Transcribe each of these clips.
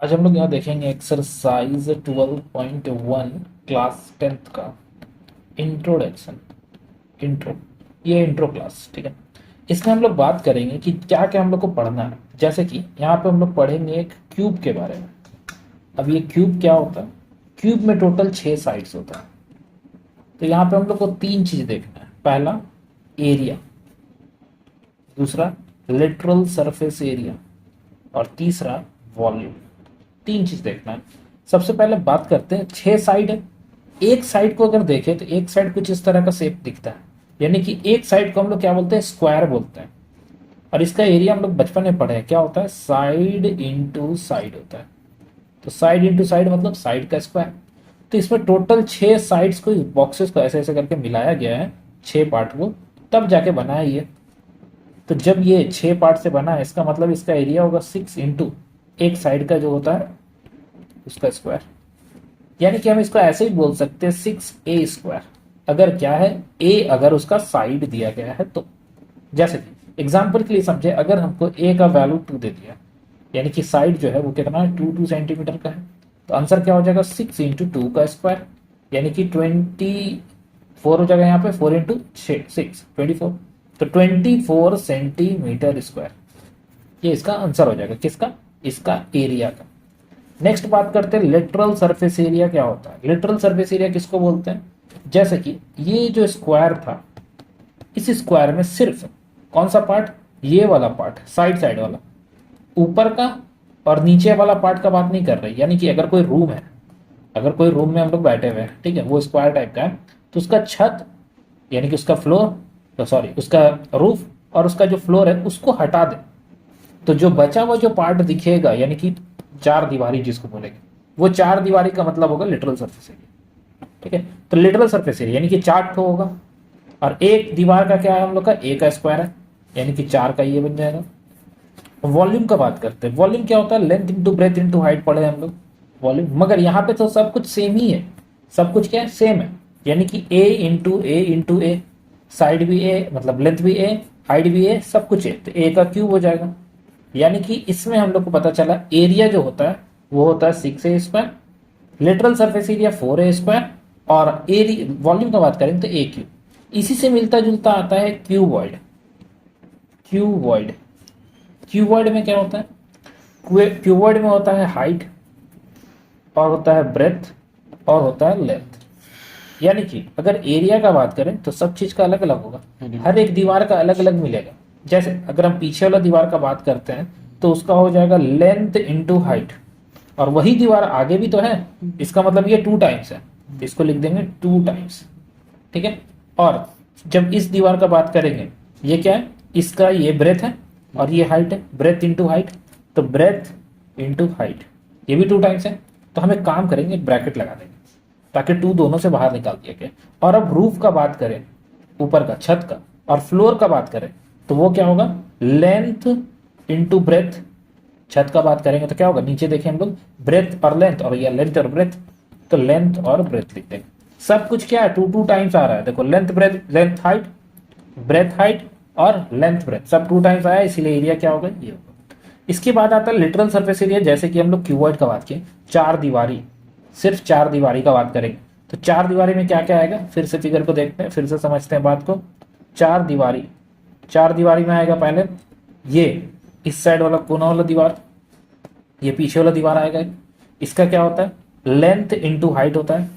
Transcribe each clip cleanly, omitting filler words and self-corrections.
आज हम लोग यहाँ देखेंगे एक्सरसाइज 12.1 क्लास 10th का इंट्रोडक्शन। इंट्रो, ये इंट्रो क्लास, ठीक है। इसमें हम लोग बात करेंगे कि क्या क्या हम लोग को पढ़ना है। जैसे कि यहाँ पे हम लोग पढ़ेंगे एक क्यूब के बारे में। अब ये क्यूब क्या होता है? क्यूब में टोटल 6 साइड्स होता है। तो यहाँ पे हम लोग को 3 चीज देखना है। पहला, एरिया। दूसरा, लिटरल सरफेस एरिया। और तीसरा, वॉल्यूम। 3 चीज देखना है। सबसे पहले बात करते हैं, 6 साइड है। एक साइड को अगर देखें तो एक साइड कुछ इस तरह का शेप दिखता है, यानी कि एक साइड को हम लोग क्या बोलते हैं? स्क्वायर बोलते हैं। और इसका एरिया हम लोग बचपन में पढ़े हैं, क्या होता है? साइड इंटू साइड होता है। तो साइड इंटू साइड मतलब साइड का स्क्वायर। तो इसमें टोटल 6 साइड्स को, बॉक्सेस को ऐसे ऐसे करके मिलाया गया है, 6 पार्ट को, तब जाके बना है ये। तो जब ये 6 पार्ट से बना है, इसका मतलब इसका एरिया होगा 6 इंटू एक साइड का जो होता है उसका स्क्वायर। यानी कि हम इसको ऐसे ही बोल सकते हैं 6a²। अगर क्या है? a अगर उसका साइड दिया गया है तो। जैसे कि एग्जाम्पल के लिए समझे, अगर हमको a का वैल्यू 2 दे दिया, यानी कि साइड जो है वो कितना है? 2 सेंटीमीटर का है। तो आंसर क्या हो जाएगा? 6 इंटू 2 का स्क्वायर, यानी कि 24 हो जाएगा। यहाँ पे 4 इंटू 6 24। तो 24 सेंटीमीटर स्क्वायर, ये इसका आंसर हो जाएगा। किसका? इसका एरिया का। नेक्स्ट बात करते हैं लिटरल सरफेस एरिया क्या होता है। लिटरल सरफेस एरिया किसको बोलते हैं? जैसे कि ये जो स्क्वायर था, इस स्क्वायर में सिर्फ कौन सा पार्ट? ये वाला पार्ट, साइड साइड वाला, ऊपर का और नीचे वाला पार्ट का बात नहीं कर रही। यानी कि अगर कोई रूम है, अगर कोई रूम में हम लोग बैठे हुए हैं, ठीक है, वो स्क्वायर टाइप का है, तो उसका छत यानी कि उसका फ्लोर, तो सॉरी उसका रूफ और उसका जो फ्लोर है उसको हटा दे, तो जो बचा हुआ जो पार्ट दिखेगा, यानी कि 4 दीवारी जिसको बोलेंगे, वो 4 दीवारी का मतलब होगा लिटरल सरफेस एरिया। ठीक है, तो लिटरल सरफेस एरिया यानी कि 4 ठो होगा। और एक दीवार का क्या है हम लोग का? ए का स्क्वायर है, यानी कि 4 का ये बन जाएगा। वॉल्यूम का बात करते हैं। वॉल्यूम क्या होता है? Length into breadth into height पढ़े हम लोग वॉल्यूम। मगर यहाँ पे तो सब कुछ सेम ही है। सब कुछ क्या है? सेम है। यानी कि ए इंटू ए, साइड भी ए मतलब लेंथ भी ए, हाइट भी ए, सब कुछ है, तो ए का क्यूब हो जाएगा। यानी कि इसमें हम लोग को पता चला एरिया जो होता है वो होता है 6a², literal surface area 4a², और एरिया वॉल्यूम का बात करें तो ए क्यूब। इसी से मिलता जुलता आता है क्यूबॉइड। क्यूबॉइड क्यूबॉइड में क्या होता है? क्यूबॉइड में होता है हाइट, और होता है ब्रेथ, और होता है लेंथ। यानी कि अगर एरिया का बात करें तो सब चीज का अलग अलग होगा, हर एक दीवार का अलग अलग मिलेगा। जैसे अगर हम पीछे वाला दीवार का बात करते हैं तो उसका हो जाएगा लेंथ इंटू हाइट, और वही दीवार आगे भी तो है, इसका मतलब ये 2 टाइम्स है, इसको लिख देंगे 2 टाइम्स। ठीक है। और जब इस दीवार का बात करेंगे, ये क्या है? इसका ये ब्रेथ है और ये हाइट है, ब्रेथ इंटू हाइट, तो ब्रेथ इंटू हाइट, ये भी 2 टाइम्स है। तो हम एक काम करेंगे, ब्रैकेट लगा देंगे ताकि 2 दोनों से बाहर निकाल दिया गया। और अब रूफ का बात करें, ऊपर का छत का, और फ्लोर का बात करें तो वो क्या होगा? Length into breadth. छत का बात करेंगे तो क्या होगा? नीचे देखें हम लोग, ब्रेथ और लेंथ, और ये लेंथ और ब्रेथ, तो लेंथ और ब्रेथ लिख देंगे। सब कुछ क्या है? 2 टाइम्स आ रहा है। देखो, length breadth, length height, breadth height, और लेंथ ब्रेथ, सब 2 टाइम्स आया, इसीलिए एरिया क्या होगा? ये होगा। इसके बाद आता है लिटरल सरफेस एरिया। जैसे कि हम लोग क्यूबॉइड का बात किए, 4 दीवारी, सिर्फ 4 दीवारी का बात करेंगे तो 4 दीवारी में क्या क्या आएगा? फिर से फिगर को देखते हैं, फिर से समझते हैं बात को। 4 दीवारी, 4 दीवारी में आएगा पहले ये इस साइड वाला कोना वाला दीवार, ये पीछे वाला दीवार आएगा। इसका क्या होता है? लेंथ इंटू हाइट होता है।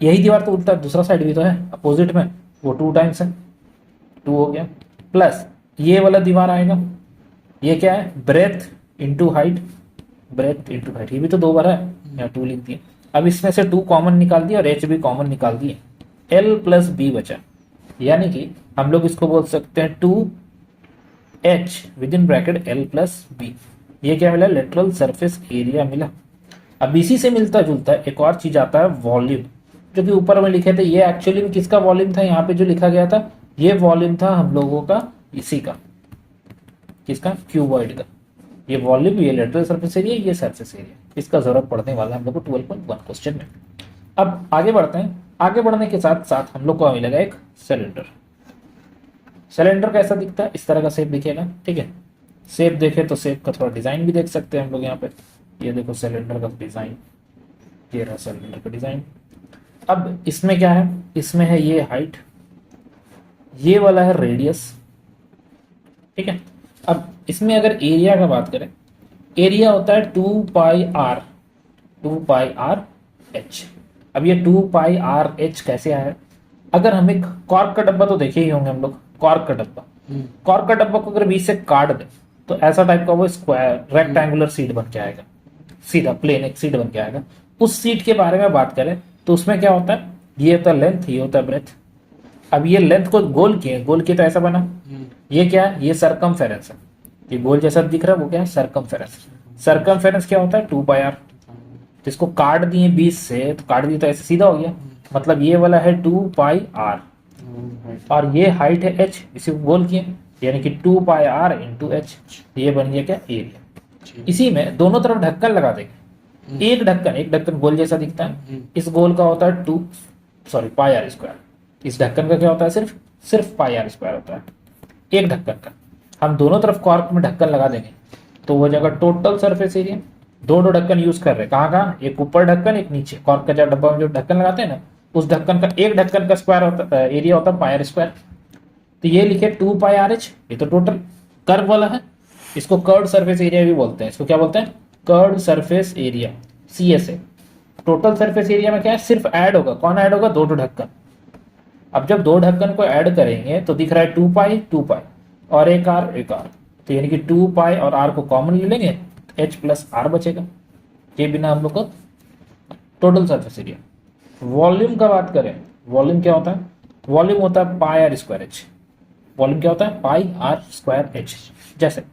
यही दीवार तो उल्टा दूसरा साइड भी तो है अपोजिट में, वो 2 टाइम्स है, 2 हो गया। प्लस ये वाला दीवार आएगा, ये क्या है? Breath into height, breath into height, ये भी तो 2 बार है, यहाँ 2 लिख दिए। अब इसमें से 2 कॉमन निकाल दिए और एच भी कॉमन निकाल दिए, एल प्लस बी बचा। यानी कि हम लोग इसको बोल सकते हैं 2h within bracket L plus B. ये क्या मिला? लिटरल सरफेस एरिया मिला। अब इसी से मिलता जुलता एक और चीज आता है, वॉल्यूम, जो कि ऊपर में लिखे थे। ये एक्चुअली में किसका वॉल्यूम था? यहाँ पे जो लिखा गया था ये वॉल्यूम था हम लोगों का, इसी का, किसका? क्यूबॉइड का। ये वॉल्यूम, ये लेटरल सरफेस एरिया, ये सरफेस एरिया, इसका जरूरत पड़ने वाला है हम लोग को 12.1 क्वेश्चन में। अब आगे बढ़ते हैं। आगे बढ़ने के साथ साथ हम लोग को मिलेगा एक सिलेंडर। सिलेंडर कैसा दिखता है? इस तरह का शेप दिखेगा। ठीक है, शेप देखे तो शेप का थोड़ा डिजाइन भी देख सकते हैं हम लोग यहाँ पे। ये देखो सिलेंडर का डिजाइन, ये रहा सिलेंडर का डिजाइन। अब इसमें क्या है, इसमें है ये हाइट, ये वाला है रेडियस, ठीक है। अब इसमें अगर एरिया का बात करें, एरिया होता है 2 पाई आर, 2 पाई आर एच। अब ये 2 पाई आर एच कैसे आया, अगर हम एक कॉर्क का डब्बा तो देखे ही होंगे हम लोग, कॉर्क का डब्बा, कॉर्क का डब्बा को अगर बीच से काट दे तो ऐसा टाइप का वो स्क्वायर रेक्टेंगुलर सीट बन के आएगा, सीधा प्लेन एक सीट बन के आएगा। उस सीट के बारे में बात करें तो उसमें क्या होता है, ये होता है लेंथ, ये होता है ब्रेथ। अब ये लेंथ को गोल किए, गोल किए तो ऐसा बना, ये क्या है, ये सरकमफेरेंस है, ये गोल जैसा दिख रहा है वो क्या है, सरकमफेरेंस। सरकमफेरेंस क्या होता है, 2 पाई आर। जिसको काट दिए बीच से, तो काट दिए तो ऐसे सीधा हो गया, मतलब ये वाला है 2 पाई आर, और ये हाइट है h, इसी को गोल किए, यानी कि 2 पाई आर इंटू एच, ये बन गया क्या, एरिया। इसी में दोनों तरफ ढक्कन लगा देंगे, एक ढक्कन गोल जैसा दिखता है, इस गोल का होता है पाई आर स्क्वायर, इस ढक्कन का क्या होता है, सिर्फ पाई आर स्क्वायर होता है एक ढक्कन का। हम दोनों तरफ कॉर्क में ढक्कन लगा देंगे तो वो जगह टोटल सरफेस एरिया, दो ढक्कन यूज कर रहे हैं, कहाँ, एक ऊपर ढक्कन एक नीचे, कॉर्क का जो डब्बा में जो ढक्कन लगाते हैं ना, उस ढक्कन का एक ढक्कन का स्क्वायर होता है, एरिया होता है पाई आर स्क्वायर। तो ये लिखे 2 पाई आर एच, ये तो टोटल कर्व वाला है, इसको कर्व सरफेस एरिया भी बोलते हैं, इसको क्या बोलते हैं, curve surface area, CSA। Total surface area में क्या है, सिर्फ ऐड होगा, कौन ऐड होगा, दो ढक्कन। अब जब दो ढक्कन को ऐड करेंगे तो दिख रहा है 2 पाई और एक आर, तो यानी कि 2 पाई और आर को कॉमन ले लेंगे, एच प्लस आर बचेगा। ये बिना हम लोग को टोटल सरफेस एरिया। वॉल्यूम का बात करें, वॉल्यूम क्या होता है, वॉल्यूम होता है पाई आर स्क्वायर एच। वॉल्यूम क्या होता है, पाई आर स्क्वायर एच। जैसे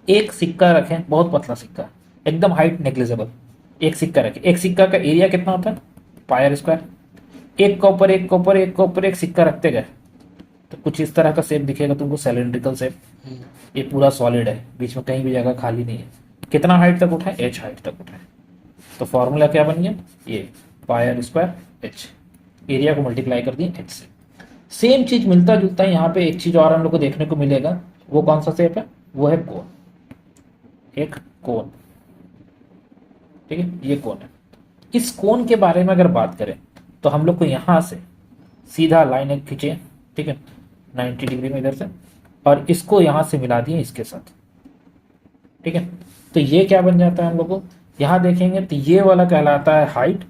एक सिक्का रखें, बहुत पतला सिक्का, एकदम हाइट नेग्लिजिबल, एक सिक्का रखें, एक सिक्का का एरिया कितना होता है, पाई आर स्क्वायर। एक के ऊपर एक के ऊपर एक के ऊपर एक सिक्का रखते गए तो कुछ इस तरह का शेप दिखेगा तुमको, सिलेंड्रिकल शेप। ये पूरा सॉलिड है, बीच में कहीं भी जगह खाली नहीं है। कितना हाइट तक उठाए, एच हाइट तक उठाए, तो फॉर्मूला क्या बन गया, ये पाई आर स्क्वायर एच, एरिया को मल्टीप्लाई कर दिए एच से। सेम चीज मिलता जुलता है यहाँ पे, एक चीज और हम लोग को देखने को मिलेगा, वो कौन सा शेप है, वो है कोन, एक कोन, ठीक है, ये कोन है। इस कोन के बारे में अगर बात करें तो हम लोग को यहां से सीधा लाइन एक खींचे, ठीक है, 90 डिग्री में इधर से, और इसको यहां से मिला दिए इसके साथ, ठीक है। तो ये क्या बन जाता है हम लोग को, यहां देखेंगे तो ये वाला कहलाता है हाइट,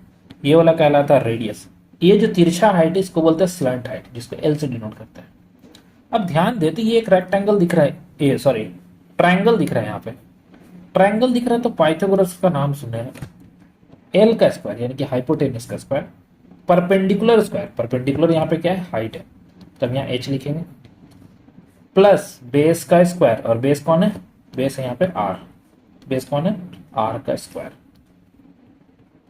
ये वाला कहलाता है रेडियस। ये जो तिरछा हाइट है इसको बोलते हैं स्लैंट हाइट, जिसको एल से डिनोट करते हैं। अब ध्यान देते, ये एक रेक्टेंगल दिख रहा है, ये सॉरी ट्रायंगल दिख रहा है, यहाँ पे ट्रायंगल दिख रहा है, तो पाइथागोरस का नाम सुने हैं, एल का स्क्वायर यानी कि हाइपोटेनस का स्क्वायर, परपेंडिकुलर स्क्वायर, परपेंडिकुलर यहाँ पे क्या है, हाइट है, तब यहाँ एच लिखेंगे, प्लस बेस का स्क्वायर, और बेस कौन है, बेस है यहाँ पे आर, बेस कौन है, आर का स्क्वायर।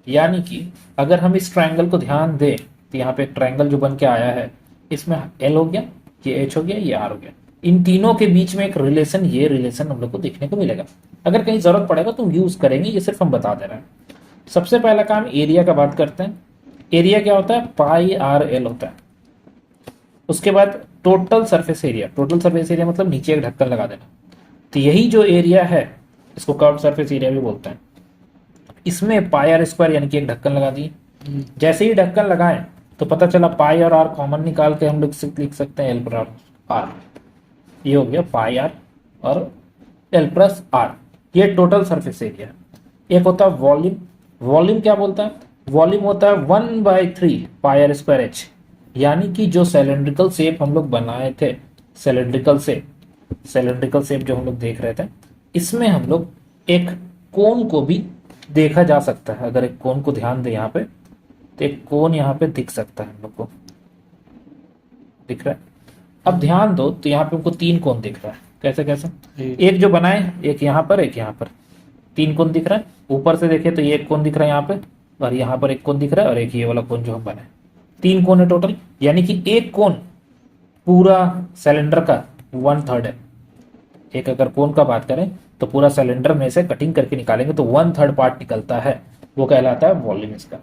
यानी कि अगर हम इस ट्रायंगल को ध्यान दें तो यहाँ पे एक ट्रायंगल जो बन के आया है, इसमें एल हो गया, ये एच हो गया, ये आर हो गया, इन तीनों के बीच में एक रिलेशन, ये रिलेशन हम लोग को देखने को मिलेगा। अगर कहीं जरूरत पड़ेगा तो यूज करेंगे, ये सिर्फ हम बता दे रहे हैं। सबसे पहला काम एरिया का बात करते हैं। एरिया क्या होता है, पाई आर एल होता है। उसके बाद total surface area, total surface area मतलब नीचे एक ढक्कन लगा देना, तो यही जो एरिया है इसको कर्व सरफेस एरिया भी बोलते हैं। इसमें पाई आर स्क्वायर यानी कि एक ढक्कन लगा दिए, जैसे ही ढक्कन लगाएं तो पता चला पाई और आर कॉमन निकाल के हम लोग लिख सकते हैं एल प्लस आर, ये हो गया पाई आर और एल प्लस आर, ये टोटल सरफेस एरिया। एक होता है वॉल्यूम, वॉल्यूम क्या बोलता है, वॉल्यूम होता है 1/3 पाई आर स्क्वायर एच, यानी कि जो सिलेंड्रिकल शेप हम लोग बनाए थे, सिलेंड्रिकल शेप जो हम लोग देख रहे थे, इसमें हम लोग एक कोन को भी देखा जा सकता है। अगर एक कोन को ध्यान दे यहाँ पे, तो एक कोन यहाँ पे दिख सकता है हम लोग को, दिख रहा है। अब ध्यान दो तो यहाँ पे हमको 3 कोन दिख रहा है, कैसे कैसे, एक जो बनाए, एक यहाँ पर, एक यहाँ पर, 3 कोन दिख रहा है। ऊपर से देखे तो ये एक कोन दिख रहा है यहाँ पे, और यहाँ पर एक कोन दिख रहा है, और एक ये वाला कोन जो हम बनाए, 3 कोन है टोटल, यानी कि एक कोन पूरा सिलेंडर का 1/3 है। एक अगर कोन का बात करें तो पूरा सिलेंडर में से कटिंग करके निकालेंगे तो 1/3 पार्ट निकलता है, वो कहलाता है वॉल्यूम इसका,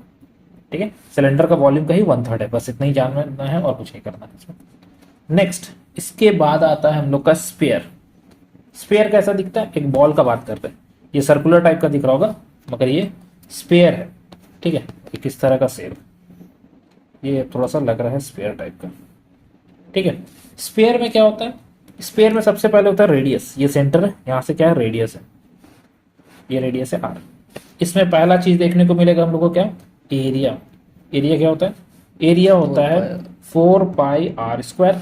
ठीक है। सिलेंडर का वॉल्यूम का ही 1/3 है, बस इतना ही जानना है और कुछ नहीं करना है इसमें। नेक्स्ट, इसके बाद आता है हम लोग का स्फीयर। स्फीयर कैसा दिखता है, एक बॉल का बात करते हैं, ये सर्कुलर टाइप का दिख रहा होगा, मगर ये स्पेयर है, ठीक है। ये किस तरह का सेल, ये थोड़ा सा लग रहा है स्पेयर टाइप का, ठीक है। स्पेयर में क्या होता है, स्पेयर में सबसे पहले होता है रेडियस, ये सेंटर है, यहाँ से क्या है रेडियस है, ये रेडियस है आर। इसमें पहला चीज देखने को मिलेगा हम लोग को क्या, एरिया। एरिया क्या होता है, एरिया होता है 4 पाई r²,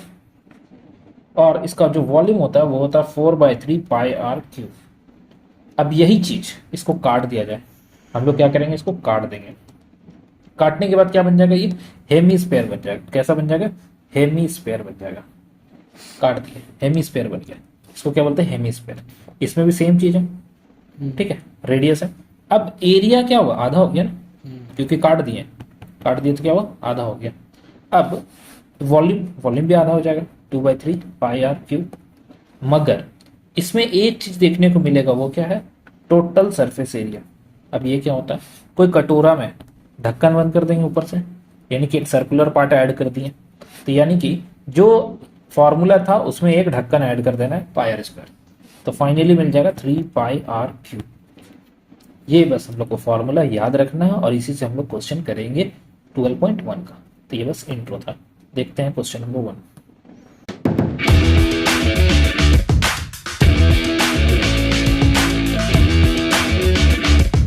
और इसका जो वॉल्यूम होता है वो होता है 4/3 पाई r³। अब यही चीज इसको काट दिया जाए, हम लोग क्या करेंगे, इसको काट देंगे। काटने के बाद क्या बन जाएगा, ये हेमी बन जाएगा। कैसा बन जाएगा, हेमी बन जाएगा। काट दिए, हेमी बन गया। इसको क्या बोलते हैं, हेमी। इसमें भी सेम चीज है, ठीक है, रेडियस है। अब एरिया क्या हुआ, आधा हो गया ना, क्योंकि काट दिए, काट दिए तो क्या हुआ, आधा हो गया। अब वॉल्यूम भी आधा हो जाएगा, 2/3 पाई r³। मगर इसमें एक चीज देखने को मिलेगा, वो क्या है, टोटल सरफेस एरिया। अब ये क्या होता है, कोई कटोरा में ढक्कन बंद कर देंगे ऊपर से, यानी कि एक सर्कुलर पार्ट ऐड कर दिए, तो यानी कि जो फॉर्मूला था उसमें एक ढक्कन ऐड कर देना है πr², तो फाइनली मिल जाएगा 3 πr³। ये बस हम लोग को फॉर्मूला याद रखना है और इसी से हम लोग क्वेश्चन करेंगे 12.1 का। तो ये बस इंट्रो था। देखते हैं क्वेश्चन नंबर 1।